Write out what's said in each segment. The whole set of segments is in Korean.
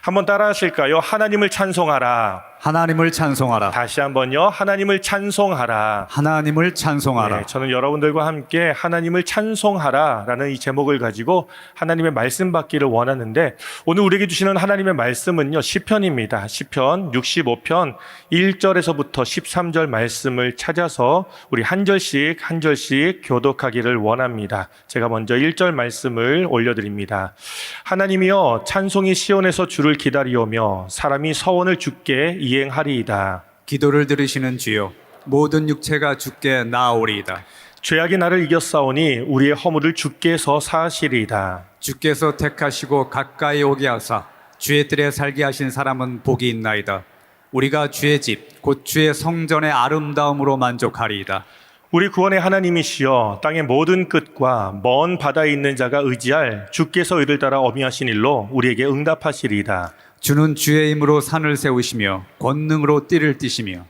한번 따라 하실까요? 하나님을 찬송하라. 하나님을 찬송하라. 다시 한번요. 하나님을 찬송하라. 하나님을 찬송하라. 네, 저는 여러분들과 함께 하나님을 찬송하라 라는 이 제목을 가지고 하나님의 말씀 받기를 원하는데, 오늘 우리에게 주시는 하나님의 말씀은요, 시편입니다. 시편 65편 1절에서부터 13절 말씀을 찾아서 우리 한 절씩 한 절씩 교독하기를 원합니다. 제가 먼저 1절 말씀을 올려드립니다. 하나님이여, 찬송이 시온에서 주를 기다리오며 사람이 서원을 주께 이행하리이다. 기도를 들으시는 주여, 모든 육체가 주께 나아오리이다. 죄악이 나를 이겼사오니 우리의 허물을 주께서 사하시리이다. 주께서 택하시고 가까이 오게 하사 주의 뜰에 살게 하신 사람은 복이 있나이다. 우리가 주의 집, 곧 주의 성전의 아름다움으로 만족하리이다. 우리 구원의 하나님이시여, 땅의 모든 끝과 먼 바다에 있는 자가 의지할 주께서 이를 따라 어미하신 일로 우리에게 응답하시리이다. 주는 주의 힘으로 산을 세우시며 권능으로 띠를 띠시며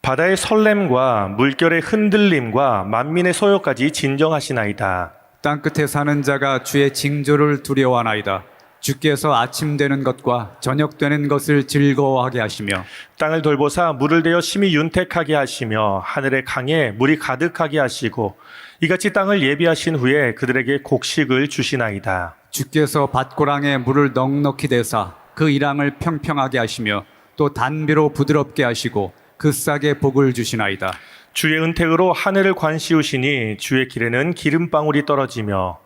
바다의 설렘과 물결의 흔들림과 만민의 소요까지 진정하시나이다. 땅끝에 사는 자가 주의 징조를 두려워하나이다. 주께서 아침 되는 것과 저녁 되는 것을 즐거워하게 하시며 땅을 돌보사 물을 대어 심히 윤택하게 하시며 하늘의 강에 물이 가득하게 하시고 이같이 땅을 예비하신 후에 그들에게 곡식을 주시나이다. 주께서 밭고랑에 물을 넉넉히 대사 그 이랑을 평평하게 하시며 또 단비로 부드럽게 하시고 그 싹에 복을 주시나이다. 주의 은택으로 하늘을 관시우시니 주의 길에는 기름방울이 떨어지며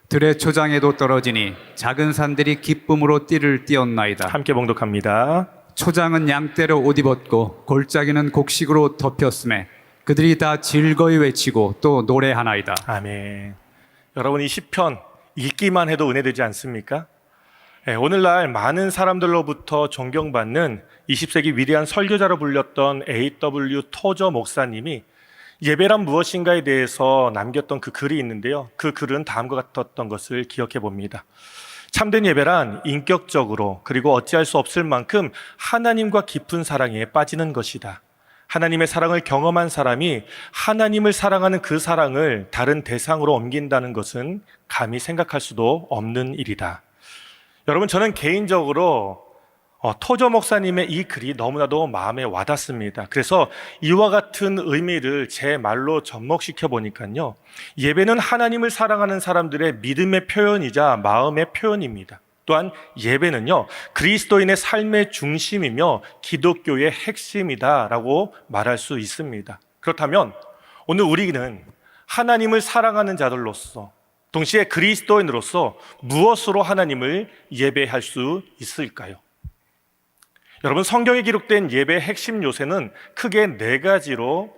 들의 초장에도 떨어지니 작은 산들이 기쁨으로 띠를 띄었나이다. 함께 봉독합니다. 초장은 양떼로 옷 입었고 골짜기는 곡식으로 덮였음에 그들이 다 즐거이 외치고 또 노래하나이다. 아멘. 여러분, 이 시편 읽기만 해도 은혜되지 않습니까? 네, 오늘날 많은 사람들로부터 존경받는 20세기 위대한 설교자로 불렸던 A.W. 토저 목사님이 예배란 무엇인가에 대해서 남겼던 그 글이 있는데요, 그 글은 다음과 같았던 것을 기억해 봅니다. 참된 예배란 인격적으로 그리고 어찌할 수 없을 만큼 하나님과 깊은 사랑에 빠지는 것이다. 하나님의 사랑을 경험한 사람이 하나님을 사랑하는 그 사랑을 다른 대상으로 옮긴다는 것은 감히 생각할 수도 없는 일이다. 여러분, 저는 개인적으로 토저 목사님의 이 글이 너무나도 마음에 와닿습니다. 그래서 이와 같은 의미를 제 말로 접목시켜 보니까요, 예배는 하나님을 사랑하는 사람들의 믿음의 표현이자 마음의 표현입니다. 또한 예배는요, 그리스도인의 삶의 중심이며 기독교의 핵심이다라고 말할 수 있습니다. 그렇다면 오늘 우리는 하나님을 사랑하는 자들로서, 동시에 그리스도인으로서 무엇으로 하나님을 예배할 수 있을까요? 여러분, 성경에 기록된 예배의 핵심 요새는 크게 4가지로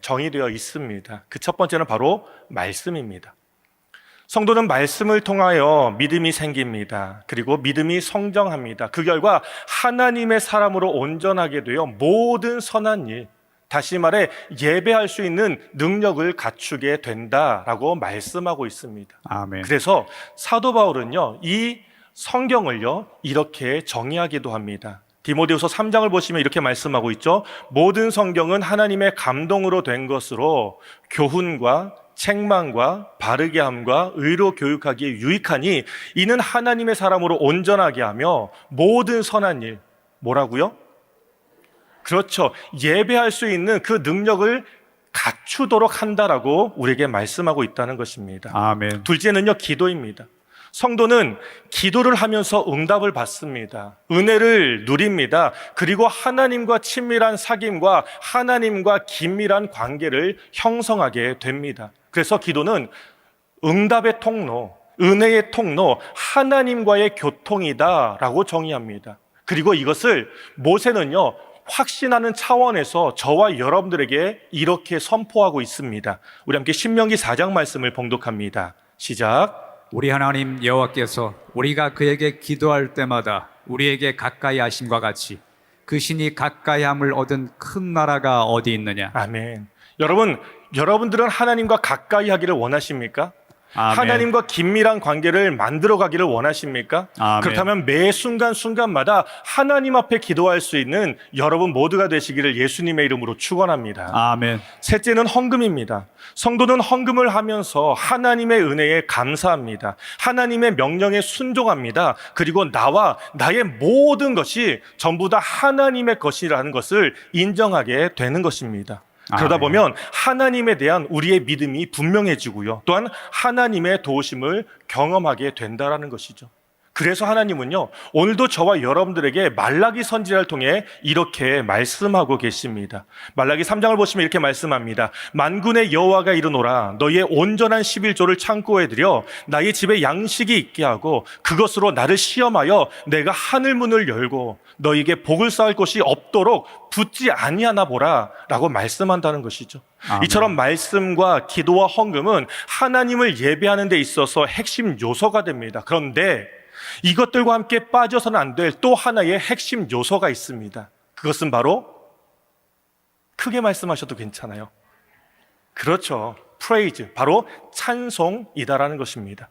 정의되어 있습니다. 그 첫 번째는 바로 말씀입니다. 성도는 말씀을 통하여 믿음이 생깁니다. 그리고 믿음이 성장합니다. 그 결과 하나님의 사람으로 온전하게 되어 모든 선한 일, 다시 말해 예배할 수 있는 능력을 갖추게 된다라고 말씀하고 있습니다. 아멘. 그래서 사도 바울은요, 이 성경을요 이렇게 정의하기도 합니다. 디모데후서 3장을 보시면 이렇게 말씀하고 있죠. 모든 성경은 하나님의 감동으로 된 것으로 교훈과 책망과 바르게 함과 의로 교육하기에 유익하니 이는 하나님의 사람으로 온전하게 하며 모든 선한 일, 뭐라고요? 그렇죠. 예배할 수 있는 그 능력을 갖추도록 한다라고 우리에게 말씀하고 있다는 것입니다. 아멘. 둘째는요, 기도입니다. 성도는 기도를 하면서 응답을 받습니다. 은혜를 누립니다. 그리고 하나님과 친밀한 사귐과 하나님과 긴밀한 관계를 형성하게 됩니다. 그래서 기도는 응답의 통로, 은혜의 통로, 하나님과의 교통이다라고 정의합니다. 그리고 이것을 모세는요, 확신하는 차원에서 저와 여러분들에게 이렇게 선포하고 있습니다. 우리 함께 신명기 4장 말씀을 봉독합니다. 시작. 우리 하나님 여호와께서 우리가 그에게 기도할 때마다 우리에게 가까이 하심과 같이 그 신이 가까이 함을 얻은 큰 나라가 어디 있느냐. 아멘. 여러분들은 하나님과 가까이 하기를 원하십니까? 아멘. 하나님과 긴밀한 관계를 만들어 가기를 원하십니까? 아멘. 그렇다면 매 순간순간마다 하나님 앞에 기도할 수 있는 여러분 모두가 되시기를 예수님의 이름으로 축원합니다. 아멘. 셋째는 헌금입니다. 성도는 헌금을 하면서 하나님의 은혜에 감사합니다. 하나님의 명령에 순종합니다. 그리고 나와 나의 모든 것이 전부 다 하나님의 것이라는 것을 인정하게 되는 것입니다. 그러다 아멘. 보면 하나님에 대한 우리의 믿음이 분명해지고요. 또한 하나님의 도우심을 경험하게 된다라는 것이죠. 그래서 하나님은요, 오늘도 저와 여러분들에게 말라기 선지자를 통해 이렇게 말씀하고 계십니다. 말라기 3장을 보시면 이렇게 말씀합니다. 만군의 여호와가 이르노라, 너희의 온전한 11조를 창고에 들여 나의 집에 양식이 있게 하고 그것으로 나를 시험하여 내가 하늘 문을 열고 너희에게 복을 쌓을 곳이 없도록 붙지 아니하나 보라 라고 말씀한다는 것이죠. 아멘. 이처럼 말씀과 기도와 헌금은 하나님을 예배하는 데 있어서 핵심 요소가 됩니다. 그런데 이것들과 함께 빠져서는 안 될 또 하나의 핵심 요소가 있습니다. 그것은 바로, 크게 말씀하셔도 괜찮아요. 그렇죠. praise, 바로 찬송이다라는 것입니다.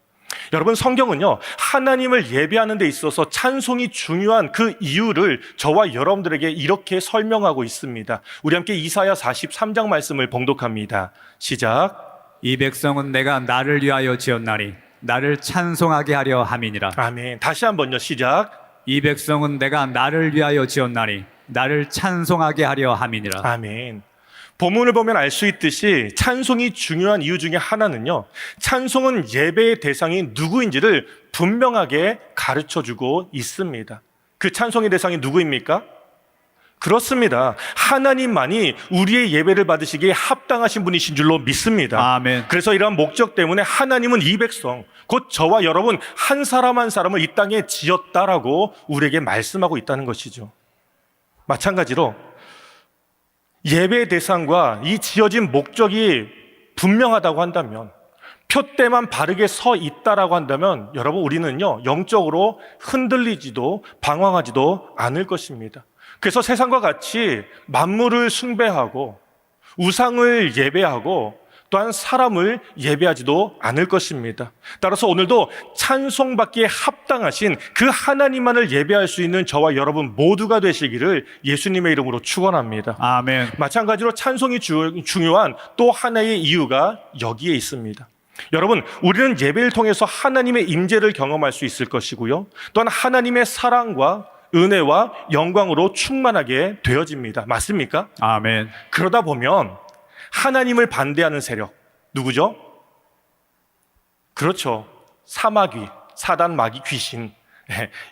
여러분, 성경은요, 하나님을 예배하는 데 있어서 찬송이 중요한 그 이유를 저와 여러분들에게 이렇게 설명하고 있습니다. 우리 함께 이사야 43장 말씀을 봉독합니다. 시작. 이 백성은 내가 나를 위하여 지었나니 나를 찬송하게 하려 함이니라. 아멘. 다시 한번요. 시작. 이 백성은 내가 나를 위하여 지었나니 나를 찬송하게 하려 함이니라. 아멘. 본문을 보면 알 수 있듯이 찬송이 중요한 이유 중에 하나는요, 찬송은 예배의 대상이 누구인지를 분명하게 가르쳐주고 있습니다. 그 찬송의 대상이 누구입니까? 그렇습니다. 하나님만이 우리의 예배를 받으시기에 합당하신 분이신 줄로 믿습니다. 아멘. 그래서 이러한 목적 때문에 하나님은 이 백성, 곧 저와 여러분 한 사람 한 사람을 이 땅에 지었다라고 우리에게 말씀하고 있다는 것이죠. 마찬가지로 예배의 대상과 이 지어진 목적이 분명하다고 한다면, 표대만 바르게 서 있다라고 한다면, 여러분, 우리는요, 영적으로 흔들리지도 방황하지도 않을 것입니다. 그래서 세상과 같이 만물을 숭배하고 우상을 예배하고 또한 사람을 예배하지도 않을 것입니다. 따라서 오늘도 찬송받기에 합당하신 그 하나님만을 예배할 수 있는 저와 여러분 모두가 되시기를 예수님의 이름으로 축원합니다. 아멘. 마찬가지로 찬송이 중요한 또 하나의 이유가 여기에 있습니다. 여러분, 우리는 예배를 통해서 하나님의 임재를 경험할 수 있을 것이고요, 또한 하나님의 사랑과 은혜와 영광으로 충만하게 되어집니다. 맞습니까? 아멘. 그러다 보면 하나님을 반대하는 세력, 누구죠? 그렇죠. 사마귀, 사단, 마귀, 귀신.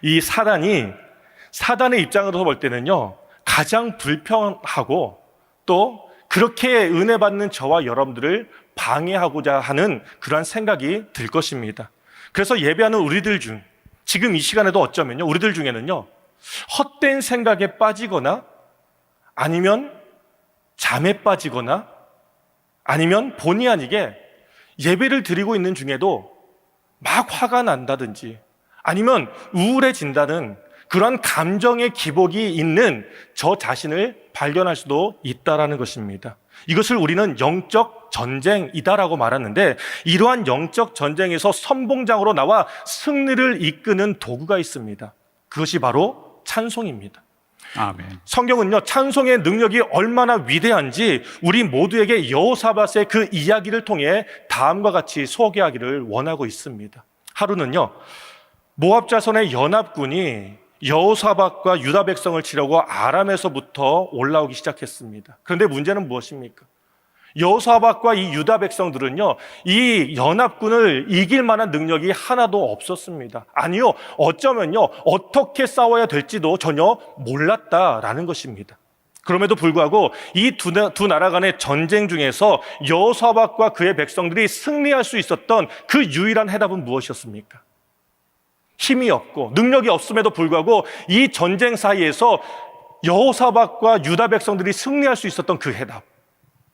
이 사단의 입장으로서 볼 때는요, 가장 불편하고 또 그렇게 은혜 받는 저와 여러분들을 방해하고자 하는 그러한 생각이 들 것입니다. 그래서 예배하는 우리들 중, 지금 이 시간에도 어쩌면요, 우리들 중에는요, 헛된 생각에 빠지거나 아니면 잠에 빠지거나 아니면 본의 아니게 예배를 드리고 있는 중에도 막 화가 난다든지 아니면 우울해진다는 그런 감정의 기복이 있는 저 자신을 발견할 수도 있다라는 것입니다. 이것을 우리는 영적 전쟁이다라고 말하는데, 이러한 영적 전쟁에서 선봉장으로 나와 승리를 이끄는 도구가 있습니다. 그것이 바로 찬송입니다. 아멘. 성경은요, 찬송의 능력이 얼마나 위대한지 우리 모두에게 여호사밧의 그 이야기를 통해 다음과 같이 소개하기를 원하고 있습니다. 하루는요, 모압 자손의 연합군이 여호사밧과 유다 백성을 치려고 아람에서부터 올라오기 시작했습니다. 그런데 문제는 무엇입니까? 여호사밧과 이 유다 백성들은요, 이 연합군을 이길 만한 능력이 하나도 없었습니다. 아니요, 어쩌면요, 어떻게 싸워야 될지도 전혀 몰랐다라는 것입니다. 그럼에도 불구하고 이 두 나라 간의 전쟁 중에서 여호사밧과 그의 백성들이 승리할 수 있었던 그 유일한 해답은 무엇이었습니까? 힘이 없고 능력이 없음에도 불구하고 이 전쟁 사이에서 여호사밧과 유다 백성들이 승리할 수 있었던 그 해답,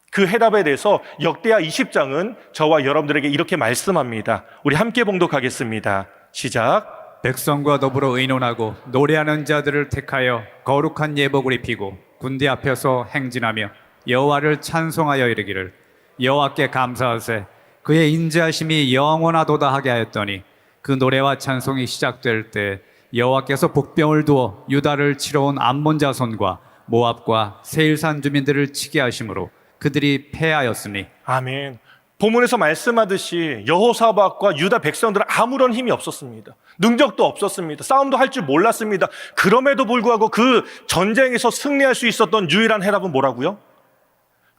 그 해답에 대해서 역대하 20장은 저와 여러분들에게 이렇게 말씀합니다. 우리 함께 봉독하겠습니다. 시작. 백성과 더불어 의논하고 노래하는 자들을 택하여 거룩한 예복을 입히고 군대 앞에서 행진하며 여호와를 찬송하여 이르기를, 여호와께 감사하세, 그의 인자하심이 영원하도다 하게 하였더니 그 노래와 찬송이 시작될 때 여호와께서 복병을 두어 유다를 치러 온 암몬 자손과 모압과 세일산 주민들을 치게 하심으로 그들이 패하였으니. 아멘. 본문에서 말씀하듯이 여호사밧과 유다 백성들은 아무런 힘이 없었습니다. 능력도 없었습니다. 싸움도 할 줄 몰랐습니다. 그럼에도 불구하고 그 전쟁에서 승리할 수 있었던 유일한 해답은 뭐라고요?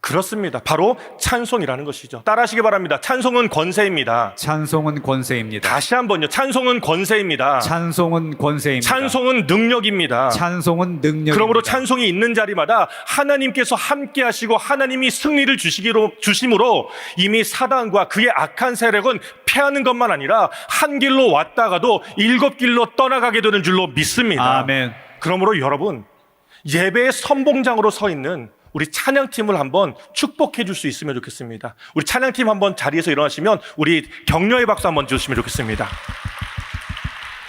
그렇습니다. 바로 찬송이라는 것이죠. 따라하시기 바랍니다. 찬송은 권세입니다. 찬송은 권세입니다. 다시 한번요. 찬송은 권세입니다. 찬송은 권세입니다. 찬송은 능력입니다. 찬송은 능력입니다. 그러므로 찬송이 있는 자리마다 하나님께서 함께 하시고 하나님이 승리를 주심으로 이미 사단과 그의 악한 세력은 패하는 것만 아니라 한 길로 왔다가도 7길로 떠나가게 되는 줄로 믿습니다. 아멘. 그러므로 여러분, 예배의 선봉장으로 서 있는 우리 찬양팀을 한번 축복해 줄 수 있으면 좋겠습니다. 우리 찬양팀 한번 자리에서 일어나시면 우리 격려의 박수 한번 주시면 좋겠습니다.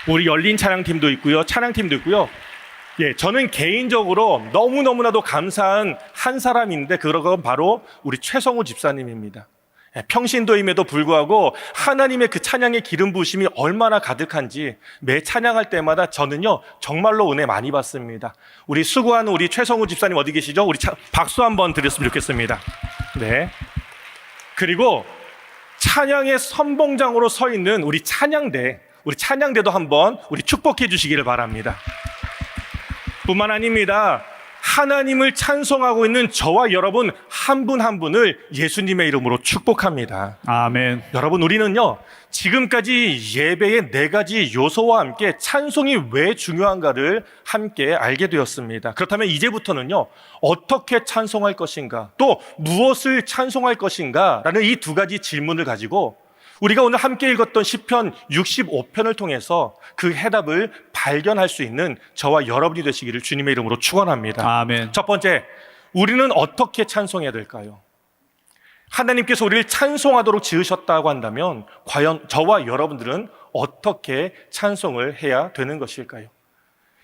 우리 열린 찬양팀도 있고요. 찬양팀도 있고요. 예, 저는 개인적으로 너무너무나도 감사한 한 사람인데 그건 바로 우리 최성우 집사님입니다. 예, 평신도임에도 불구하고 하나님의 그 찬양의 기름 부으심이 얼마나 가득한지 매 찬양할 때마다 저는요 정말로 은혜 많이 받습니다. 우리 수고하는 우리 최성우 집사님 어디 계시죠? 우리 박수 한번 드렸으면 좋겠습니다. 네. 그리고 찬양의 선봉장으로 서 있는 우리 찬양대도 한번 우리 축복해 주시기를 바랍니다. 뿐만 아닙니다. 하나님을 찬송하고 있는 저와 여러분 한 분 한 분을 예수님의 이름으로 축복합니다. 아멘. 여러분, 우리는요 지금까지 예배의 4가지 요소와 함께 찬송이 왜 중요한가를 함께 알게 되었습니다. 그렇다면 이제부터는요 어떻게 찬송할 것인가, 또 무엇을 찬송할 것인가 라는 이 2가지 질문을 가지고 우리가 오늘 함께 읽었던 시편 65편을 통해서 그 해답을 발견할 수 있는 저와 여러분이 되시기를 주님의 이름으로 축원합니다. 아멘. 첫 번째, 우리는 어떻게 찬송해야 될까요? 하나님께서 우리를 찬송하도록 지으셨다고 한다면 과연 저와 여러분들은 어떻게 찬송을 해야 되는 것일까요?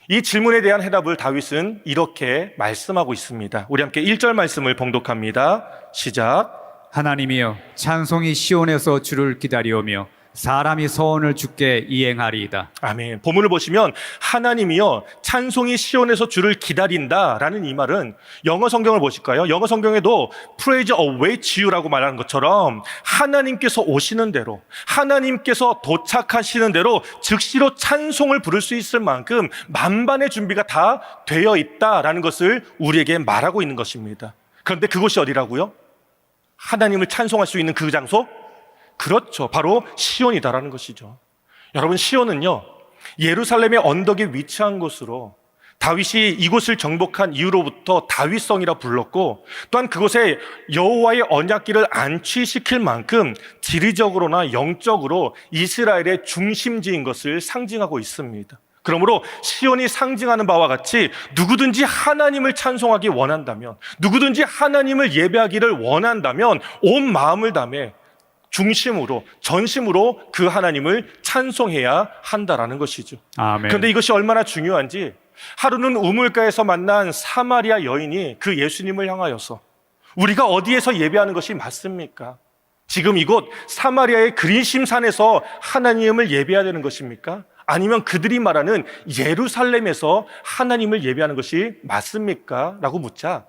이 질문에 대한 해답을 다윗은 이렇게 말씀하고 있습니다. 우리 함께 1절 말씀을 봉독합니다. 시작. 하나님이여, 찬송이 시온에서 주를 기다리오며 사람이 서원을 주께 이행하리이다. 아멘. 본문을 보시면 하나님이여 찬송이 시온에서 주를 기다린다라는 이 말은 영어 성경을 보실까요? 영어 성경에도 Praise awaits you라고 말하는 것처럼 하나님께서 오시는 대로, 하나님께서 도착하시는 대로 즉시로 찬송을 부를 수 있을 만큼 만반의 준비가 다 되어 있다라는 것을 우리에게 말하고 있는 것입니다. 그런데 그곳이 어디라고요? 하나님을 찬송할 수 있는 그 장소? 그렇죠. 바로 시온이다라는 것이죠. 여러분, 시온은요 예루살렘의 언덕에 위치한 곳으로 다윗이 이곳을 정복한 이후로부터 다윗성이라 불렀고, 또한 그곳에 여호와의 언약궤를 안치시킬 만큼 지리적으로나 영적으로 이스라엘의 중심지인 것을 상징하고 있습니다. 그러므로 시온이 상징하는 바와 같이 누구든지 하나님을 찬송하기 원한다면, 누구든지 하나님을 예배하기를 원한다면 온 마음을 다해 중심으로, 전심으로 그 하나님을 찬송해야 한다라는 것이죠. 아멘. 그런데 이것이 얼마나 중요한지 하루는 우물가에서 만난 사마리아 여인이 그 예수님을 향하여서 우리가 어디에서 예배하는 것이 맞습니까? 지금 이곳 사마리아의 그린심산에서 하나님을 예배해야 되는 것입니까? 아니면 그들이 말하는 예루살렘에서 하나님을 예배하는 것이 맞습니까? 라고 묻자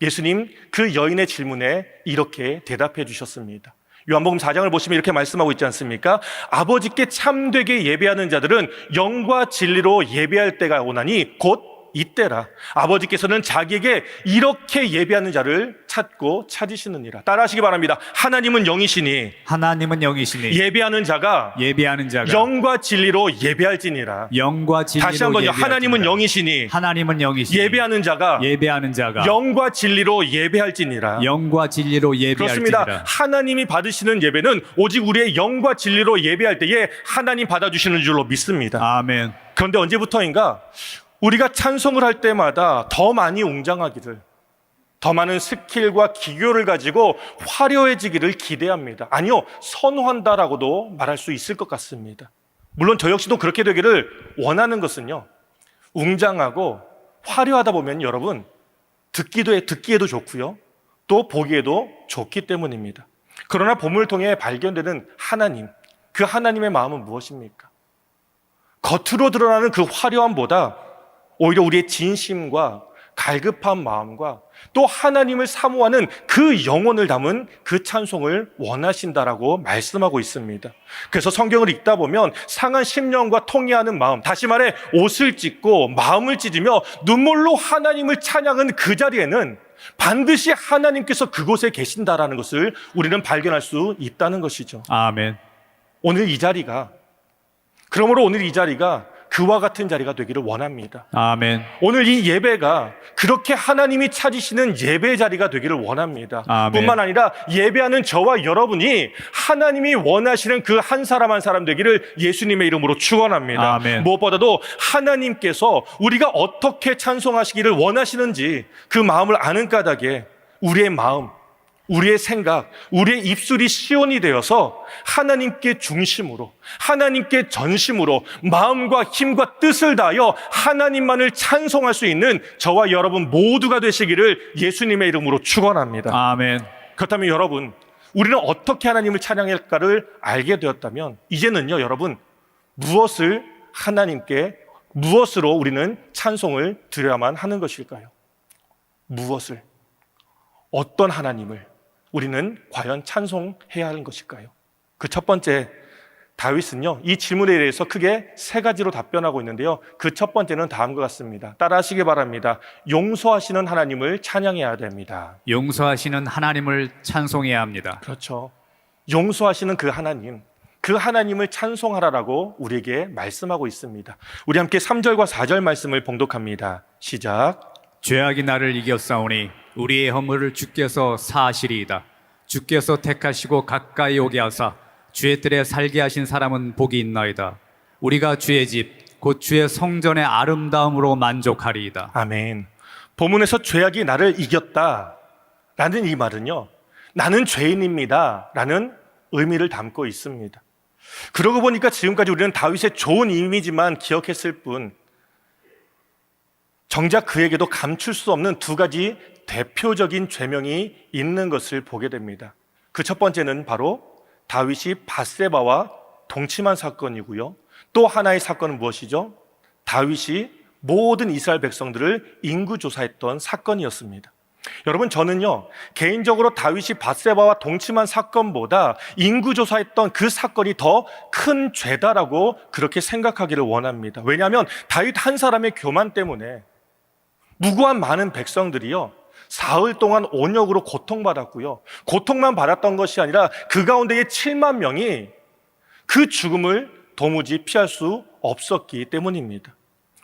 예수님 그 여인의 질문에 이렇게 대답해 주셨습니다. 요한복음 4장을 보시면 이렇게 말씀하고 있지 않습니까? 아버지께 참되게 예배하는 자들은 영과 진리로 예배할 때가 오나니 곧 이때라. 아버지께서는 자기에게 이렇게 예배하는 자를 찾고 찾으시느니라. 따라하시기 바랍니다. 하나님은 영이시니 하나님은 영이시니 예배하는 자가 영과 진리로 예배할지니라. 영과 진리로 다시 한번요. 하나님은 영이시니 하나님은 영이시니 예배하는 자가 영과 진리로 예배할지니라. 영과 진리로 그렇습니다. 예배할지니라. 하나님이 받으시는 예배는 오직 우리의 영과 진리로 예배할 때에 하나님 받아주시는 줄로 믿습니다. 아멘. 그런데 언제부터인가 우리가 찬송을 할 때마다 더 많이 웅장하기를, 더 많은 스킬과 기교를 가지고 화려해지기를 기대합니다. 아니요, 선호한다라고도 말할 수 있을 것 같습니다. 물론 저 역시도 그렇게 되기를 원하는 것은요, 웅장하고 화려하다 보면 여러분 듣기에도 좋고요, 또 보기에도 좋기 때문입니다. 그러나 본문을 통해 발견되는 하나님, 그 하나님의 마음은 무엇입니까? 겉으로 드러나는 그 화려함보다 오히려 우리의 진심과 갈급한 마음과 또 하나님을 사모하는 그 영혼을 담은 그 찬송을 원하신다라고 말씀하고 있습니다. 그래서 성경을 읽다 보면 상한 심령과 통회하는 마음, 다시 말해 옷을 찢고 마음을 찢으며 눈물로 하나님을 찬양한 그 자리에는 반드시 하나님께서 그곳에 계신다라는 것을 우리는 발견할 수 있다는 것이죠. 아멘. 오늘 이 자리가, 그러므로 오늘 이 자리가 그와 같은 자리가 되기를 원합니다. 아멘. 오늘 이 예배가 그렇게 하나님이 찾으시는 예배의 자리가 되기를 원합니다. 아멘. 뿐만 아니라 예배하는 저와 여러분이 하나님이 원하시는 그 한 사람 한 사람 되기를 예수님의 이름으로 축원합니다. 아멘. 무엇보다도 하나님께서 우리가 어떻게 찬송하시기를 원하시는지 그 마음을 아는 까닭에 우리의 마음, 우리의 생각, 우리의 입술이 시온이 되어서 하나님께 중심으로, 하나님께 전심으로 마음과 힘과 뜻을 다하여 하나님만을 찬송할 수 있는 저와 여러분 모두가 되시기를 예수님의 이름으로 축원합니다. 아멘. 그렇다면 여러분, 우리는 어떻게 하나님을 찬양할까를 알게 되었다면 이제는요, 여러분, 무엇을 하나님께, 무엇으로 우리는 찬송을 드려야만 하는 것일까요? 무엇을, 어떤 하나님을 우리는 과연 찬송해야 하는 것일까요? 그 첫 번째, 다윗은요, 이 질문에 대해서 크게 세 가지로 답변하고 있는데요. 그 첫 번째는 다음과 같습니다. 따라 하시기 바랍니다. 용서하시는 하나님을 찬양해야 됩니다. 용서하시는 하나님을 찬송해야 합니다. 그렇죠. 용서하시는 그 하나님을 찬송하라라고 우리에게 말씀하고 있습니다. 우리 함께 3절과 4절 말씀을 봉독합니다. 시작. 죄악이 나를 이겼사오니 우리의 허물을 주께서 사하시리이다. 주께서 택하시고 가까이 오게 하사 주의 뜰에 살게 하신 사람은 복이 있나이다. 우리가 주의 집 곧 주의 성전의 아름다움으로 만족하리이다. 아멘. 본문에서 죄악이 나를 이겼다라는 이 말은요, 나는 죄인입니다 라는 의미를 담고 있습니다. 그러고 보니까 지금까지 우리는 다윗의 좋은 이미지만 기억했을 뿐 정작 그에게도 감출 수 없는 두 가지 대표적인 죄명이 있는 것을 보게 됩니다. 그 첫 번째는 바로 다윗이 밧세바와 동침한 사건이고요. 또 하나의 사건은 무엇이죠? 다윗이 모든 이스라엘 백성들을 인구조사했던 사건이었습니다. 여러분, 저는요, 개인적으로 다윗이 밧세바와 동침한 사건보다 인구조사했던 그 사건이 더 큰 죄다라고 그렇게 생각하기를 원합니다. 왜냐하면 다윗 한 사람의 교만 때문에 무고한 많은 백성들이요, 사흘 동안 온역으로 고통받았고요. 고통만 받았던 것이 아니라 그 가운데의 7만 명이 그 죽음을 도무지 피할 수 없었기 때문입니다.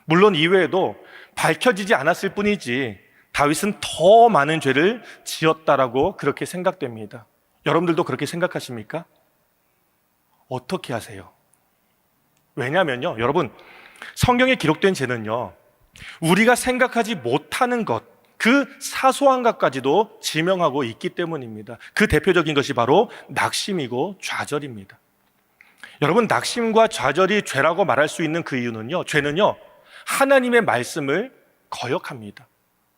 물론 이외에도 밝혀지지 않았을 뿐이지 다윗은 더 많은 죄를 지었다라고 그렇게 생각됩니다. 여러분들도 그렇게 생각하십니까? 어떻게 하세요? 왜냐하면요, 여러분, 성경에 기록된 죄는요, 우리가 생각하지 못하는 것, 그 사소한 것까지도 지명하고 있기 때문입니다. 그 대표적인 것이 바로 낙심이고 좌절입니다. 여러분, 낙심과 좌절이 죄라고 말할 수 있는 그 이유는요, 죄는요, 하나님의 말씀을 거역합니다.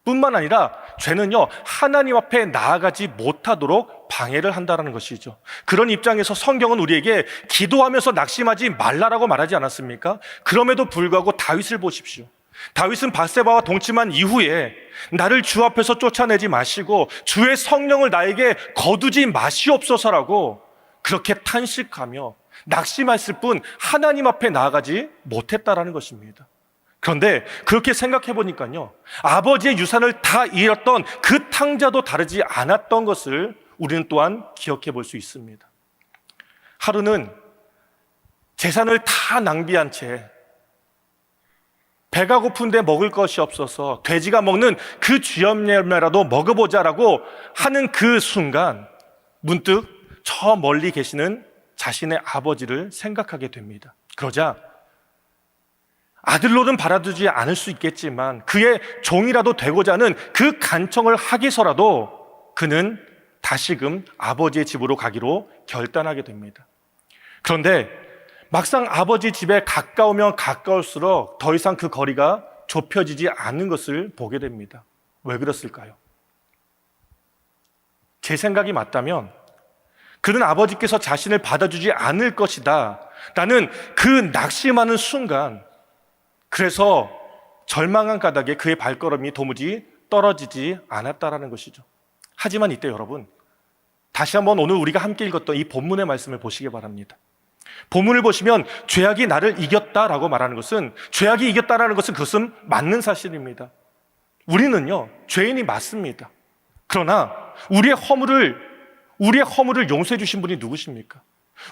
뿐만 아니라 죄는요, 하나님 앞에 나아가지 못하도록 방해를 한다는 것이죠. 그런 입장에서 성경은 우리에게 기도하면서 낙심하지 말라라고 말하지 않았습니까? 그럼에도 불구하고 다윗을 보십시오. 다윗은 밧세바와 동침한 이후에 나를 주 앞에서 쫓아내지 마시고 주의 성령을 나에게 거두지 마시옵소서라고 그렇게 탄식하며 낙심했을 뿐 하나님 앞에 나아가지 못했다라는 것입니다. 그런데 그렇게 생각해 보니까요, 아버지의 유산을 다 잃었던 그 탕자도 다르지 않았던 것을 우리는 또한 기억해 볼 수 있습니다. 하루는 재산을 다 낭비한 채 배가 고픈데 먹을 것이 없어서 돼지가 먹는 그 쥐염매라도 먹어보자라고 하는 그 순간 문득 저 멀리 계시는 자신의 아버지를 생각하게 됩니다. 그러자 아들로는 바라두지 않을 수 있겠지만 그의 종이라도 되고자 하는 그 간청을 하기서라도 그는 다시금 아버지의 집으로 가기로 결단하게 됩니다. 그런데 막상 아버지 집에 가까우면 가까울수록 더 이상 그 거리가 좁혀지지 않는 것을 보게 됩니다. 왜 그랬을까요? 제 생각이 맞다면 그는 아버지께서 자신을 받아주지 않을 것이다 라는 그 낙심하는 순간, 그래서 절망한 까닭에 그의 발걸음이 도무지 떨어지지 않았다라는 것이죠. 하지만 이때 여러분, 다시 한번 오늘 우리가 함께 읽었던 이 본문의 말씀을 보시기 바랍니다. 본문을 보시면 죄악이 나를 이겼다라고 말하는 것은, 죄악이 이겼다라는 것은 그것은 맞는 사실입니다. 우리는요, 죄인이 맞습니다. 그러나 우리의 허물을 용서해 주신 분이 누구십니까?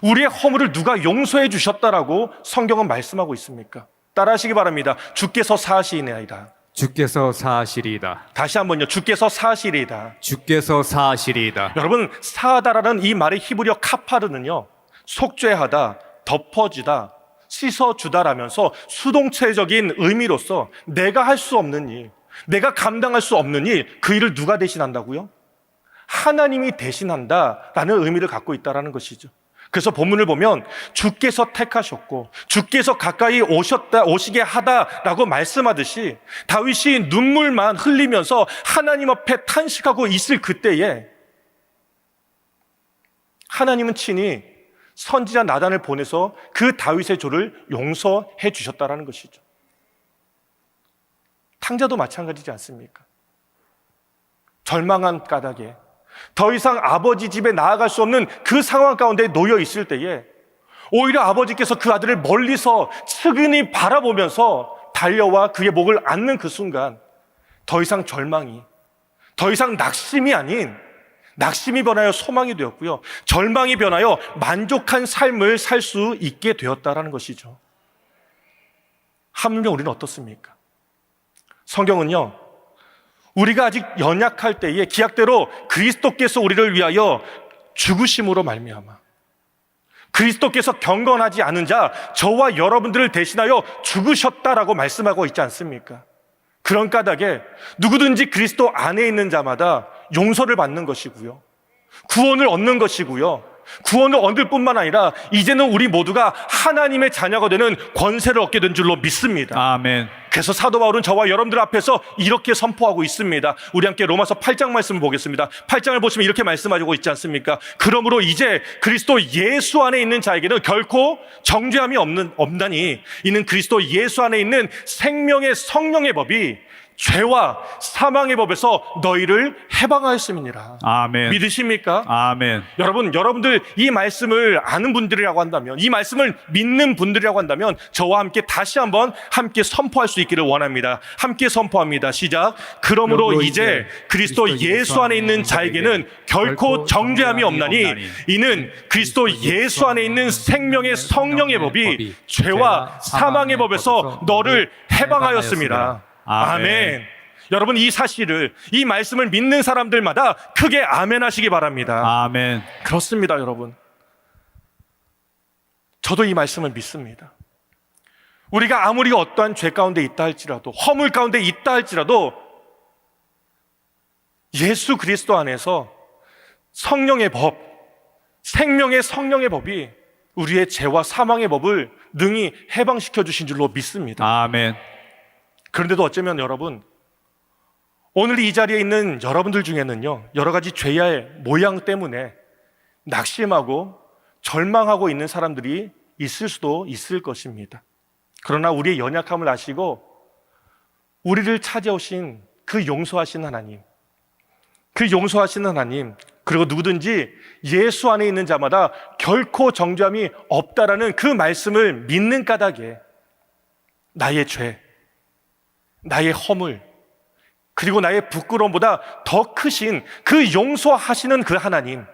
우리의 허물을 누가 용서해 주셨다라고 성경은 말씀하고 있습니까? 따라하시기 바랍니다. 주께서 사하시니이다. 주께서 사하시리이다. 다시 한번요. 주께서 사하시리이다. 주께서 사하시리이다. 여러분, 사하다라는 이 말의 히브리어 카파르는요, 속죄하다, 덮어주다, 씻어주다라면서 수동체적인 의미로서 내가 할 수 없는 일, 내가 감당할 수 없는 일, 그 일을 누가 대신한다고요? 하나님이 대신한다라는 의미를 갖고 있다는 것이죠. 그래서 본문을 보면 주께서 택하셨고 주께서 가까이 오시게 하다라고 말씀하듯이, 다윗이 눈물만 흘리면서 하나님 앞에 탄식하고 있을 그때에 하나님은 친히 선지자 나단을 보내서 그 다윗의 죄를 용서해 주셨다는 것이죠. 탕자도 마찬가지지 않습니까? 절망한 까닭에 더 이상 아버지 집에 나아갈 수 없는 그 상황 가운데 놓여 있을 때에 오히려 아버지께서 그 아들을 멀리서 측은히 바라보면서 달려와 그의 목을 안는 그 순간, 더 이상 절망이, 더 이상 낙심이 아닌 낙심이 변하여 소망이 되었고요, 절망이 변하여 만족한 삶을 살 수 있게 되었다라는 것이죠. 하물며 우리는 어떻습니까? 성경은요, 우리가 아직 연약할 때에 기약대로 그리스도께서 우리를 위하여 죽으심으로 말미암아, 그리스도께서 경건하지 않은 자 저와 여러분들을 대신하여 죽으셨다라고 말씀하고 있지 않습니까? 그런 까닭에 누구든지 그리스도 안에 있는 자마다 용서를 받는 것이고요, 구원을 얻는 것이고요, 구원을 얻을 뿐만 아니라 이제는 우리 모두가 하나님의 자녀가 되는 권세를 얻게 된 줄로 믿습니다. 아멘. 그래서 사도 바울은 저와 여러분들 앞에서 이렇게 선포하고 있습니다. 우리 함께 로마서 8장 말씀을 보겠습니다. 8장을 보시면 이렇게 말씀하고 있지 않습니까? 그러므로 이제 그리스도 예수 안에 있는 자에게는 결코 정죄함이 없나니, 이는 그리스도 예수 안에 있는 생명의 성령의 법이 죄와 사망의 법에서 너희를 해방하였음이니라. 아멘. 믿으십니까? 아멘. 여러분들 이 말씀을 아는 분들이라고 한다면, 이 말씀을 믿는 분들이라고 한다면 저와 함께 다시 한번 함께 선포할 수 있기를 원합니다. 함께 선포합니다. 시작. 그러므로 이제 그리스도 예수 안에 있는 자에게는 결코 정죄함이 없나니, 이는 그리스도 예수 안에 있는 생명의 성령의 법이 죄와 사망의 법에서 너를 해방하였음이라. 아멘. 여러분, 이 사실을, 이 말씀을 믿는 사람들마다 크게 아멘 하시기 바랍니다. 아멘. 그렇습니다, 여러분. 저도 이 말씀을 믿습니다. 우리가 아무리 어떠한 죄 가운데 있다 할지라도, 허물 가운데 있다 할지라도 예수 그리스도 안에서 성령의 법, 생명의 성령의 법이 우리의 죄와 사망의 법을 능히 해방시켜 주신 줄로 믿습니다. 아멘. 그런데도 어쩌면 여러분, 오늘 이 자리에 있는 여러분들 중에는요, 여러 가지 죄의 모양 때문에 낙심하고 절망하고 있는 사람들이 있을 수도 있을 것입니다. 그러나 우리의 연약함을 아시고 우리를 찾아오신 그 용서하신 하나님, 그 용서하시는 하나님, 그리고 누구든지 예수 안에 있는 자마다 결코 정죄함이 없다라는 그 말씀을 믿는 까닭에 나의 죄, 나의 허물, 그리고 나의 부끄러움보다 더 크신 그 용서하시는 그 하나님,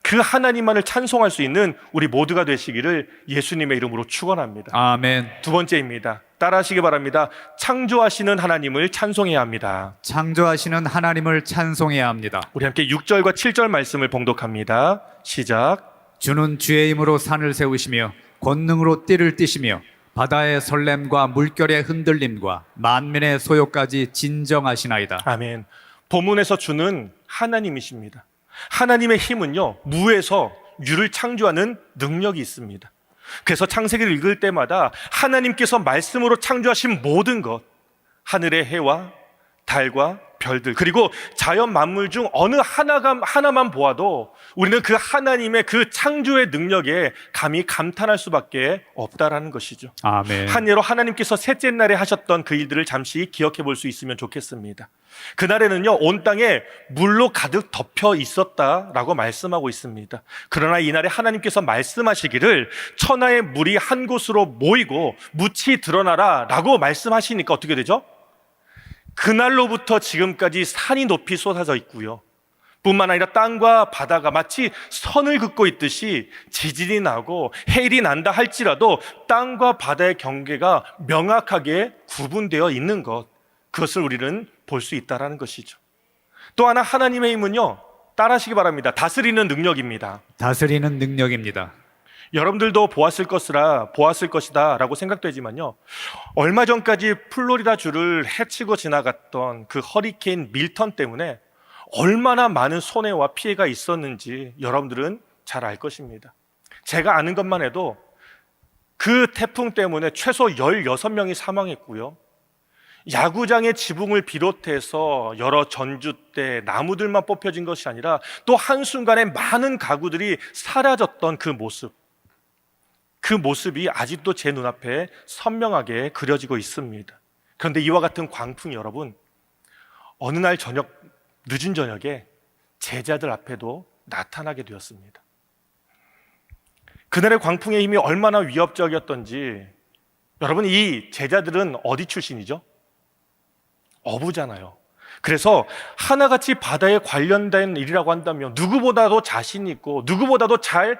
그 하나님만을 찬송할 수 있는 우리 모두가 되시기를 예수님의 이름으로 축원합니다. 아멘. 두 번째입니다. 따라하시기 바랍니다. 창조하시는 하나님을 찬송해야 합니다. 창조하시는 하나님을 찬송해야 합니다. 우리 함께 6절과 7절 말씀을 봉독합니다. 시작. 주는 주의 힘으로 산을 세우시며 권능으로 띠를 띠시며 바다의 설렘과 물결의 흔들림과 만민의 소요까지 진정하시나이다. 아멘. 본문에서 주는 하나님이십니다. 하나님의 힘은요, 무에서 유를 창조하는 능력이 있습니다. 그래서 창세기를 읽을 때마다 하나님께서 말씀으로 창조하신 모든 것, 하늘의 해와 달과 별들, 그리고 자연 만물 중 어느 하나만 보아도 우리는 그 하나님의 그 창조의 능력에 감히 감탄할 수밖에 없다라는 것이죠. 아멘. 한 예로 하나님께서 셋째 날에 하셨던 그 일들을 잠시 기억해 볼 수 있으면 좋겠습니다. 그날에는요, 온 땅에 물로 가득 덮여 있었다라고 말씀하고 있습니다. 그러나 이날에 하나님께서 말씀하시기를 천하의 물이 한 곳으로 모이고 묻히 드러나라 라고 말씀하시니까 어떻게 되죠? 그날로부터 지금까지 산이 높이 쏟아져 있고요, 뿐만 아니라 땅과 바다가 마치 선을 긋고 있듯이 지진이 나고 해일이 난다 할지라도 땅과 바다의 경계가 명확하게 구분되어 있는 것, 그것을 우리는 볼 수 있다는 것이죠. 또 하나, 하나님의 힘은요, 따라하시기 바랍니다. 다스리는 능력입니다. 다스리는 능력입니다. 여러분들도 보았을 것이다 라고 생각되지만요, 얼마 전까지 플로리다 주를 헤치고 지나갔던 그 허리케인 밀턴 때문에 얼마나 많은 손해와 피해가 있었는지 여러분들은 잘 알 것입니다. 제가 아는 것만 해도 그 태풍 때문에 최소 16명이 사망했고요, 야구장의 지붕을 비롯해서 여러 전주대 나무들만 뽑혀진 것이 아니라 또 한순간에 많은 가구들이 사라졌던 그 모습이 아직도 제 눈앞에 선명하게 그려지고 있습니다. 그런데 이와 같은 광풍이 여러분, 어느 날 늦은 저녁에 제자들 앞에도 나타나게 되었습니다. 그날의 광풍의 힘이 얼마나 위협적이었던지, 여러분, 이 제자들은 어디 출신이죠? 어부잖아요. 그래서 하나같이 바다에 관련된 일이라고 한다면 누구보다도 자신 있고 누구보다도 잘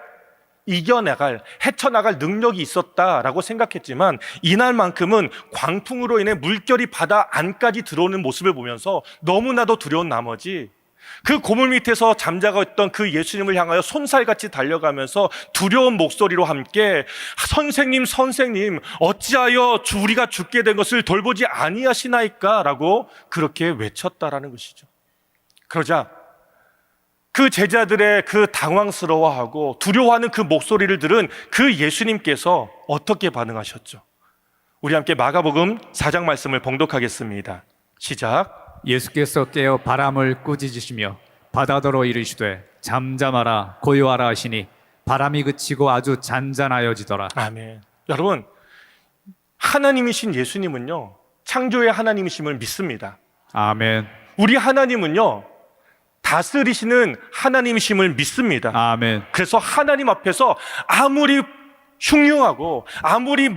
헤쳐나갈 능력이 있었다라고 생각했지만, 이날만큼은 광풍으로 인해 물결이 바다 안까지 들어오는 모습을 보면서 너무나도 두려운 나머지 그 고물 밑에서 잠자고 있던 그 예수님을 향하여 손살같이 달려가면서 두려운 목소리로 함께 선생님 어찌하여 우리가 죽게 된 것을 돌보지 아니하시나이까 라고 그렇게 외쳤다라는 것이죠. 그러자 그 제자들의 그 당황스러워하고 두려워하는 그 목소리를 들은 그 예수님께서 어떻게 반응하셨죠? 우리 함께 마가복음 4장 말씀을 봉독하겠습니다. 시작. 예수께서 깨어 바람을 꾸짖으시며 바다더러 이르시되 잠잠하라 고요하라 하시니 바람이 그치고 아주 잔잔하여지더라. 아멘. 여러분, 하나님이신 예수님은요, 창조의 하나님이심을 믿습니다. 아멘. 우리 하나님은요, 다스리시는 하나님이심을 믿습니다. 아멘. 그래서 하나님 앞에서 아무리 흉흉하고 아무리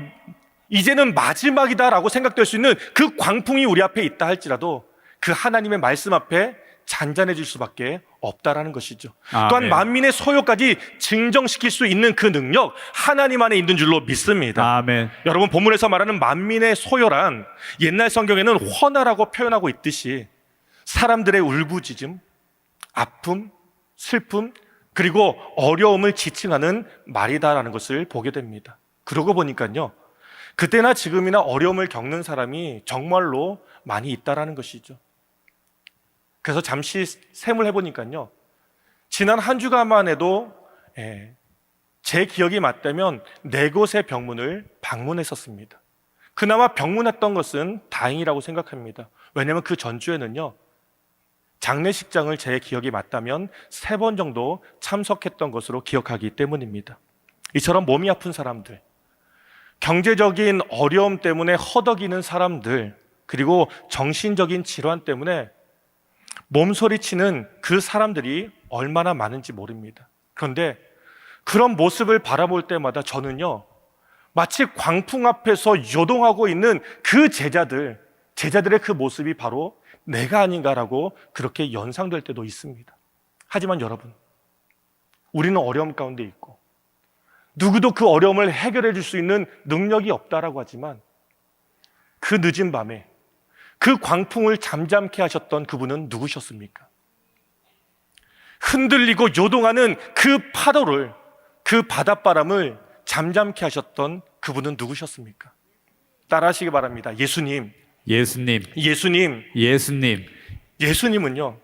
이제는 마지막이다라고 생각될 수 있는 그 광풍이 우리 앞에 있다 할지라도 그 하나님의 말씀 앞에 잔잔해질 수밖에 없다라는 것이죠. 아멘. 또한 만민의 소요까지 증정시킬 수 있는 그 능력, 하나님 안에 있는 줄로 믿습니다. 아멘. 여러분, 본문에서 말하는 만민의 소요란 옛날 성경에는 헌화라고 표현하고 있듯이 사람들의 울부짖음, 아픔, 슬픔, 그리고 어려움을 지칭하는 말이다라는 것을 보게 됩니다. 그러고 보니까요, 그때나 지금이나 어려움을 겪는 사람이 정말로 많이 있다라는 것이죠. 그래서 잠시 셈을 해보니까요, 지난 한 주간만 해도 제 기억이 맞다면 4곳의 병문을 방문했었습니다. 그나마 병문했던 것은 다행이라고 생각합니다. 왜냐하면 그 전주에는요, 장례식장을 제 기억이 맞다면 3번 정도 참석했던 것으로 기억하기 때문입니다. 이처럼 몸이 아픈 사람들, 경제적인 어려움 때문에 허덕이는 사람들, 그리고 정신적인 질환 때문에 몸소리치는 그 사람들이 얼마나 많은지 모릅니다. 그런데 그런 모습을 바라볼 때마다 저는요, 마치 광풍 앞에서 요동하고 있는 그 제자들의 그 모습이 바로 내가 아닌가라고 그렇게 연상될 때도 있습니다. 하지만 여러분, 우리는 어려움 가운데 있고 누구도 그 어려움을 해결해 줄 수 있는 능력이 없다라고 하지만, 그 늦은 밤에 그 광풍을 잠잠케 하셨던 그분은 누구셨습니까? 흔들리고 요동하는 그 파도를, 그 바닷바람을 잠잠케 하셨던 그분은 누구셨습니까? 따라하시기 바랍니다. 예수님. 예수님은요,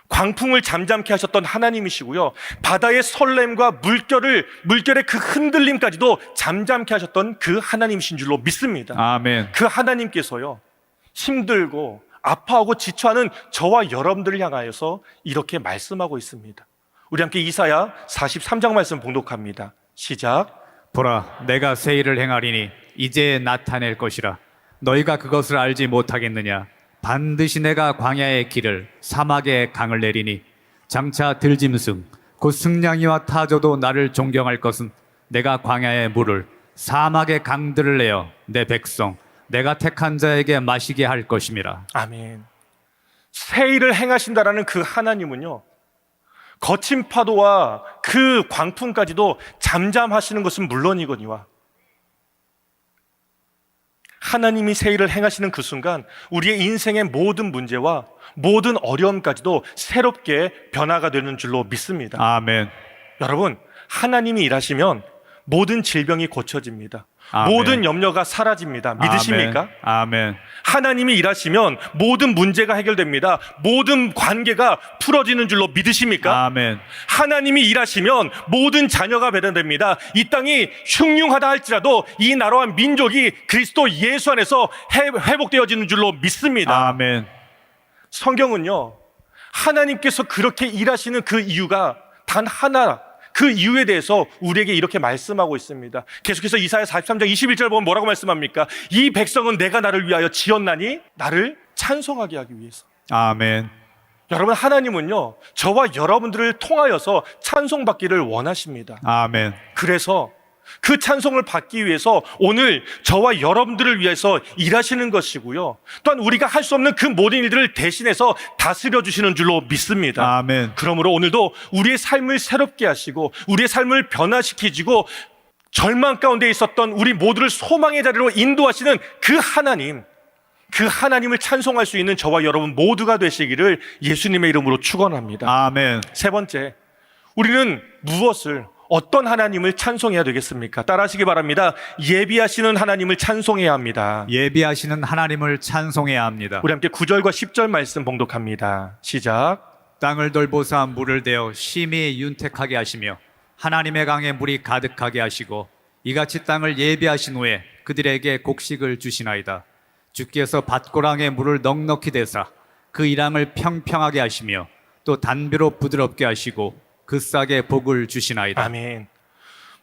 광풍을 잠잠케 하셨던 하나님이시고요, 바다의 설렘과 물결의 그 흔들림까지도 잠잠케 하셨던 그 하나님이신 줄로 믿습니다. 아멘. 그 하나님께서요, 힘들고 아파하고 지쳐하는 저와 여러분들을 향하여서 이렇게 말씀하고 있습니다. 우리 함께 이사야 43장 말씀 봉독합니다. 시작. 보라, 내가 새 일을 행하리니 이제 나타낼 것이라. 너희가 그것을 알지 못하겠느냐? 반드시 내가 광야의 길을 사막의 강을 내리니 장차 들짐승 곧 승냥이와 타조도 나를 존경할 것은 내가 광야의 물을 사막의 강들을 내어 내 백성 내가 택한 자에게 마시게 할 것임이라. 아멘. 새 일을 행하신다라는 그 하나님은요, 거친 파도와 그 광풍까지도 잠잠하시는 것은 물론이거니와 하나님이 새 일을 행하시는 그 순간 우리의 인생의 모든 문제와 모든 어려움까지도 새롭게 변화가 되는 줄로 믿습니다. 아멘. 여러분, 하나님이 일하시면 모든 질병이 고쳐집니다. 아멘. 모든 염려가 사라집니다. 믿으십니까? 아멘. 하나님이 일하시면 모든 문제가 해결됩니다. 모든 관계가 풀어지는 줄로 믿으십니까? 아멘. 하나님이 일하시면 모든 자녀가 배려됩니다. 이 땅이 흉흉하다 할지라도 이 나라와 민족이 그리스도 예수 안에서 회복되어지는 줄로 믿습니다. 아멘. 성경은요, 하나님께서 그렇게 일하시는 그 이유가 단 하나, 그 이유에 대해서 우리에게 이렇게 말씀하고 있습니다. 계속해서 이사야 43장 21절 보면 뭐라고 말씀합니까? 이 백성은 내가 나를 위하여 지었나니 나를 찬송하게 하기 위해서. 아멘. 여러분, 하나님은요, 저와 여러분들을 통하여서 찬송받기를 원하십니다. 아멘. 그래서 그 찬송을 받기 위해서 오늘 저와 여러분들을 위해서 일하시는 것이고요, 또한 우리가 할 수 없는 그 모든 일들을 대신해서 다스려 주시는 줄로 믿습니다. 아멘. 그러므로 오늘도 우리의 삶을 새롭게 하시고 우리의 삶을 변화시키시고 절망 가운데 있었던 우리 모두를 소망의 자리로 인도하시는 그 하나님, 그 하나님을 찬송할 수 있는 저와 여러분 모두가 되시기를 예수님의 이름으로 축원합니다. 아멘. 세 번째, 우리는 무엇을, 어떤 하나님을 찬송해야 되겠습니까? 따라하시기 바랍니다. 예비하시는 하나님을 찬송해야 합니다. 예비하시는 하나님을 찬송해야 합니다. 우리 함께 9절과 10절 말씀 봉독합니다. 시작. 땅을 돌보사 물을 대어 심히 윤택하게 하시며 하나님의 강에 물이 가득하게 하시고 이같이 땅을 예비하신 후에 그들에게 곡식을 주시나이다. 주께서 밭고랑에 물을 넉넉히 대사 그 이랑을 평평하게 하시며 또 단비로 부드럽게 하시고 그 싹에 복을 주시나이다. 아멘.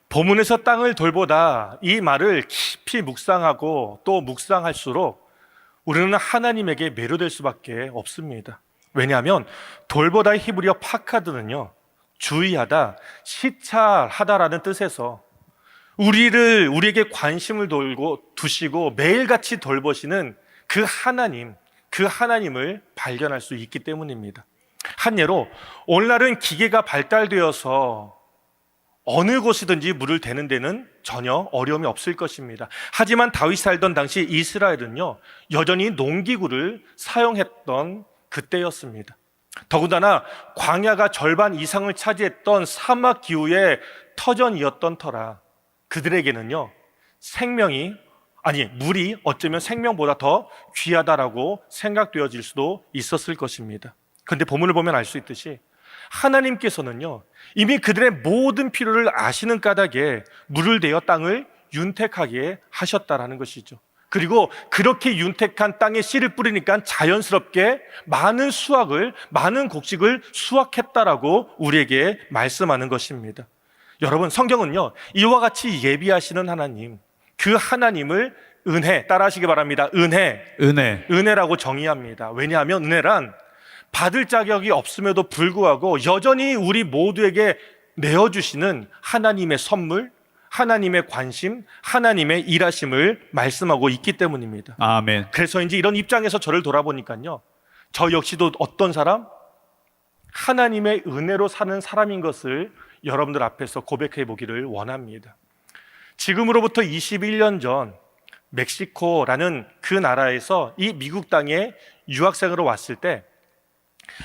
본문에서 땅을 돌보다 이 말을 깊이 묵상하고 또 묵상할수록 우리는 하나님에게 매료될 수밖에 없습니다. 왜냐하면 돌보다의 히브리어 파카드는요, 주의하다, 시찰하다라는 뜻에서 우리에게 관심을 두시고 매일같이 돌보시는 그 하나님을 발견할 수 있기 때문입니다. 한 예로, 오늘날은 기계가 발달되어서 어느 곳이든지 물을 대는 데는 전혀 어려움이 없을 것입니다. 하지만 다윗이 살던 당시 이스라엘은요, 여전히 농기구를 사용했던 그때였습니다. 더군다나 광야가 절반 이상을 차지했던 사막 기후의 터전이었던 터라 그들에게는요, 물이 어쩌면 생명보다 더 귀하다라고 생각되어질 수도 있었을 것입니다. 그런데 본문을 보면 알 수 있듯이 하나님께서는요, 이미 그들의 모든 필요를 아시는 까닭에 물을 대어 땅을 윤택하게 하셨다라는 것이죠. 그리고 그렇게 윤택한 땅에 씨를 뿌리니까 자연스럽게 많은 곡식을 수확했다라고 우리에게 말씀하는 것입니다. 여러분, 성경은요, 이와 같이 예비하시는 하나님, 그 하나님을 따라하시기 바랍니다. 은혜라고 정의합니다. 왜냐하면 은혜란 받을 자격이 없음에도 불구하고 여전히 우리 모두에게 내어주시는 하나님의 선물, 하나님의 관심, 하나님의 일하심을 말씀하고 있기 때문입니다. 아멘. 그래서 이제 이런 입장에서 저를 돌아보니까요, 저 역시도 어떤 사람? 하나님의 은혜로 사는 사람인 것을 여러분들 앞에서 고백해 보기를 원합니다. 지금으로부터 21년 전 멕시코라는 그 나라에서 이 미국 땅에 유학생으로 왔을 때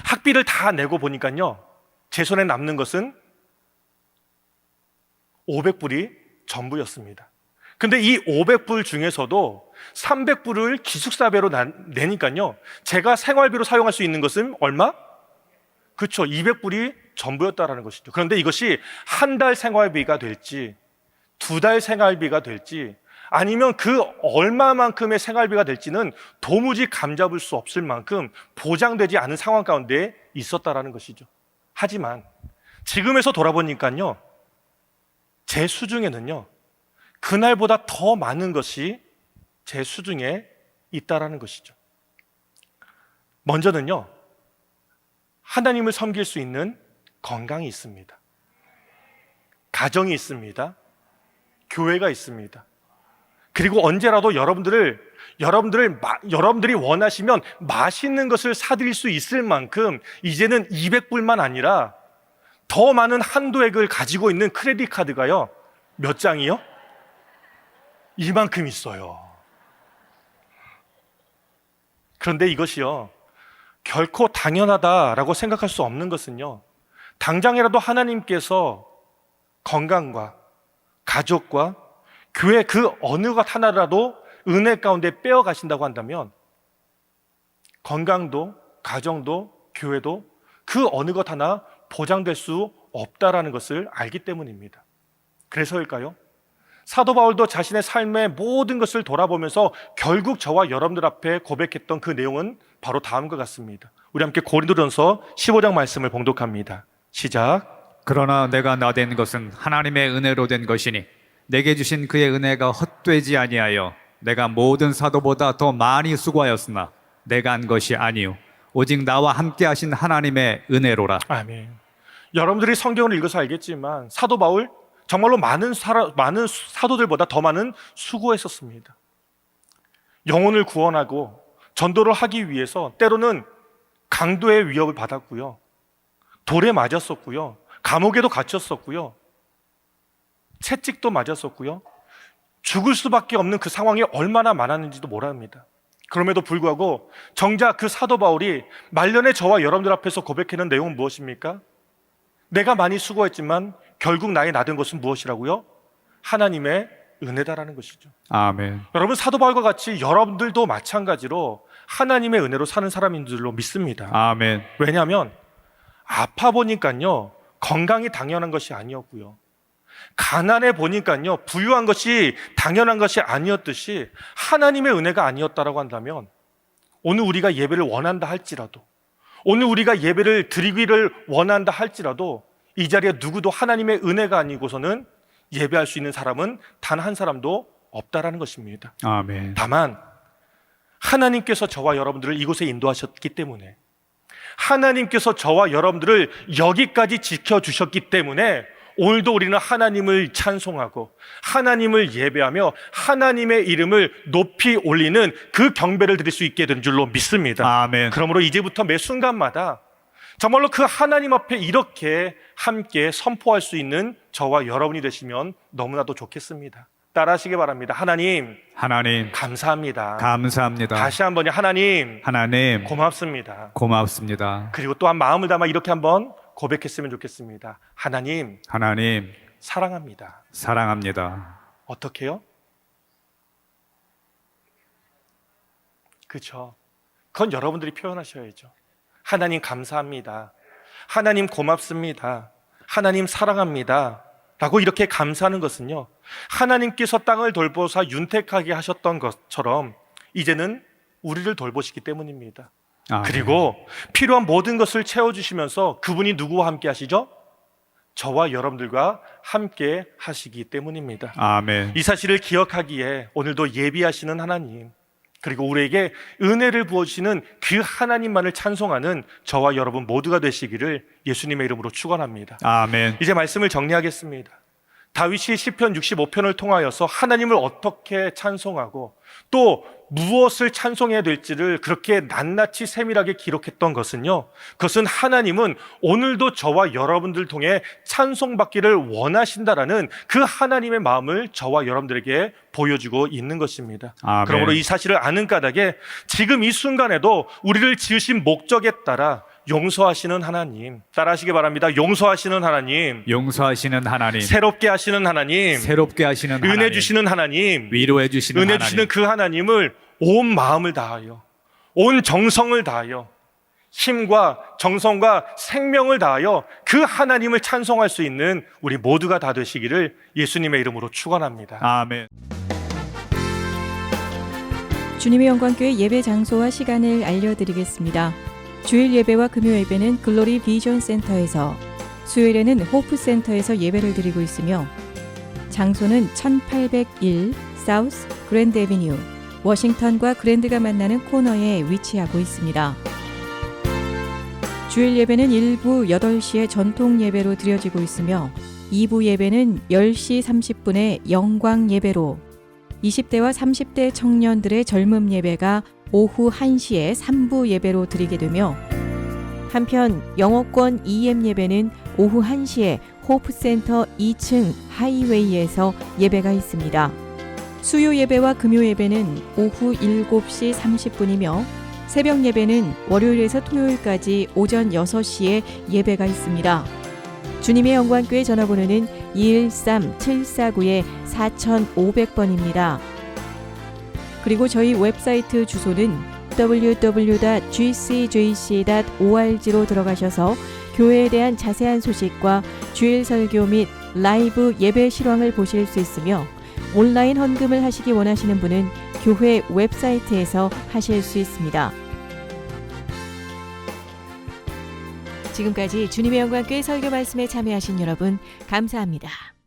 학비를 다 내고 보니까요, 제 손에 남는 것은 500불이 전부였습니다. 근데 이 500불 중에서도 300불을 기숙사비로 내니까요, 제가 생활비로 사용할 수 있는 것은 얼마? 그렇죠, 200불이 전부였다라는 것이죠. 그런데 이것이 한 달 생활비가 될지 2달 생활비가 될지 아니면 그 얼마만큼의 생활비가 될지는 도무지 감잡을 수 없을 만큼 보장되지 않은 상황 가운데 있었다라는 것이죠. 하지만 지금에서 돌아보니까요, 제 수중에는요, 그날보다 더 많은 것이 제 수중에 있다라는 것이죠. 먼저는요, 하나님을 섬길 수 있는 건강이 있습니다. 가정이 있습니다. 교회가 있습니다. 그리고 언제라도 여러분들이 원하시면 맛있는 것을 사드릴 수 있을 만큼 이제는 200불만 아니라 더 많은 한도액을 가지고 있는 크레딧 카드가요, 몇 장이요? 이만큼 있어요. 그런데 이것이요, 결코 당연하다라고 생각할 수 없는 것은요, 당장이라도 하나님께서 건강과 가족과 교회 그 어느 것 하나라도 은혜 가운데 빼어 가신다고 한다면 건강도 가정도 교회도 그 어느 것 하나 보장될 수 없다라는 것을 알기 때문입니다. 그래서일까요? 사도 바울도 자신의 삶의 모든 것을 돌아보면서 결국 저와 여러분들 앞에 고백했던 그 내용은 바로 다음과 같습니다. 우리 함께 고린도전서 15장 말씀을 봉독합니다. 시작. 그러나 내가 나된 것은 하나님의 은혜로 된 것이니 내게 주신 그의 은혜가 헛되지 아니하여 내가 모든 사도보다 더 많이 수고하였으나 내가 한 것이 아니요 오직 나와 함께 하신 하나님의 은혜로라. 아멘. 여러분들이 성경을 읽어서 알겠지만 사도 바울 정말로 많은 사도들보다 더 많은 수고했었습니다. 영혼을 구원하고 전도를 하기 위해서 때로는 강도의 위협을 받았고요, 돌에 맞았었고요, 감옥에도 갇혔었고요, 채찍도 맞았었고요, 죽을 수밖에 없는 그 상황이 얼마나 많았는지도 모릅니다. 그럼에도 불구하고 정작 그 사도 바울이 말년에 저와 여러분들 앞에서 고백하는 내용은 무엇입니까? 내가 많이 수고했지만 결국 나의 나된 것은 무엇이라고요? 하나님의 은혜다라는 것이죠. 아멘. 여러분, 사도 바울과 같이 여러분들도 마찬가지로 하나님의 은혜로 사는 사람인 줄로 믿습니다. 아멘. 왜냐하면 아파 보니까요, 건강이 당연한 것이 아니었고요, 가난해 보니까요, 부유한 것이 당연한 것이 아니었듯이 하나님의 은혜가 아니었다라고 한다면 오늘 우리가 예배를 원한다 할지라도, 오늘 우리가 예배를 드리기를 원한다 할지라도 이 자리에 누구도 하나님의 은혜가 아니고서는 예배할 수 있는 사람은 단 한 사람도 없다라는 것입니다. 아멘. 다만 하나님께서 저와 여러분들을 이곳에 인도하셨기 때문에, 하나님께서 저와 여러분들을 여기까지 지켜주셨기 때문에 오늘도 우리는 하나님을 찬송하고 하나님을 예배하며 하나님의 이름을 높이 올리는 그 경배를 드릴 수 있게 된 줄로 믿습니다. 아멘. 그러므로 이제부터 매 순간마다 정말로 그 하나님 앞에 이렇게 함께 선포할 수 있는 저와 여러분이 되시면 너무나도 좋겠습니다. 따라하시기 바랍니다. 하나님, 하나님 감사합니다. 감사합니다. 다시 한번요. 하나님, 하나님 고맙습니다. 고맙습니다. 그리고 또한 마음을 담아 이렇게 한번 고백했으면 좋겠습니다. 하나님, 하나님 사랑합니다. 사랑합니다. 어떻게요? 그렇죠. 그건 여러분들이 표현하셔야죠. 하나님 감사합니다. 하나님 고맙습니다. 하나님 사랑합니다. 라고 이렇게 감사하는 것은요, 하나님께서 땅을 돌보사 윤택하게 하셨던 것처럼 이제는 우리를 돌보시기 때문입니다. 아멘. 그리고 필요한 모든 것을 채워주시면서 그분이 누구와 함께 하시죠? 저와 여러분들과 함께 하시기 때문입니다. 아멘. 이 사실을 기억하기에 오늘도 예비하시는 하나님, 그리고 우리에게 은혜를 부어주시는 그 하나님만을 찬송하는 저와 여러분 모두가 되시기를 예수님의 이름으로 축원합니다. 아멘. 이제 말씀을 정리하겠습니다. 다윗이 시편 65편을 통하여서 하나님을 어떻게 찬송하고 또 무엇을 찬송해야 될지를 그렇게 낱낱이 세밀하게 기록했던 것은요, 그것은 하나님은 오늘도 저와 여러분들 통해 찬송받기를 원하신다라는 그 하나님의 마음을 저와 여러분들에게 보여주고 있는 것입니다. 아멘. 그러므로 이 사실을 아는 까닭에 지금 이 순간에도 우리를 지으신 목적에 따라 용서하시는 하나님, 따라하시기 바랍니다. 용서하시는 하나님, 용서하시는 하나님, 새롭게 하시는 하나님, 새롭게 하시는 은혜 하나님, 주시는 하나님, 위로해 주시는 은혜 하나님, 주시는 그 하나님을 온 마음을 다하여, 온 정성을 다하여, 힘과 정성과 생명을 다하여 그 하나님을 찬송할 수 있는 우리 모두가 다 되시기를 예수님의 이름으로 축원합니다. 아멘. 주님의 영광교회 예배 장소와 시간을 알려드리겠습니다. 주일 예배와 금요 예배는 글로리 비전 센터에서, 수요일에는 호프 센터에서 예배를 드리고 있으며 장소는 1801 사우스 그랜드 애비뉴 워싱턴과 그랜드가 만나는 코너에 위치하고 있습니다. 주일 예배는 1부 8시에 전통 예배로 드려지고 있으며 2부 예배는 10시 30분에 영광 예배로, 20대와 30대 청년들의 젊음 예배가 오후 1시에 3부 예배로 드리게 되며, 한편 영어권 EM 예배는 오후 1시에 호프센터 2층 하이웨이에서 예배가 있습니다. 수요 예배와 금요 예배는 오후 7시 30분이며 새벽 예배는 월요일에서 토요일까지 오전 6시에 예배가 있습니다. 주님의 영광교회 전화번호는 213-749-4500번입니다. 그리고 저희 웹사이트 주소는 www.gcjc.org로 들어가셔서 교회에 대한 자세한 소식과 주일 설교 및 라이브 예배 실황을 보실 수 있으며, 온라인 헌금을 하시기 원하시는 분은 교회 웹사이트에서 하실 수 있습니다. 지금까지 주님의 영광교회 설교 말씀에 참여하신 여러분 감사합니다.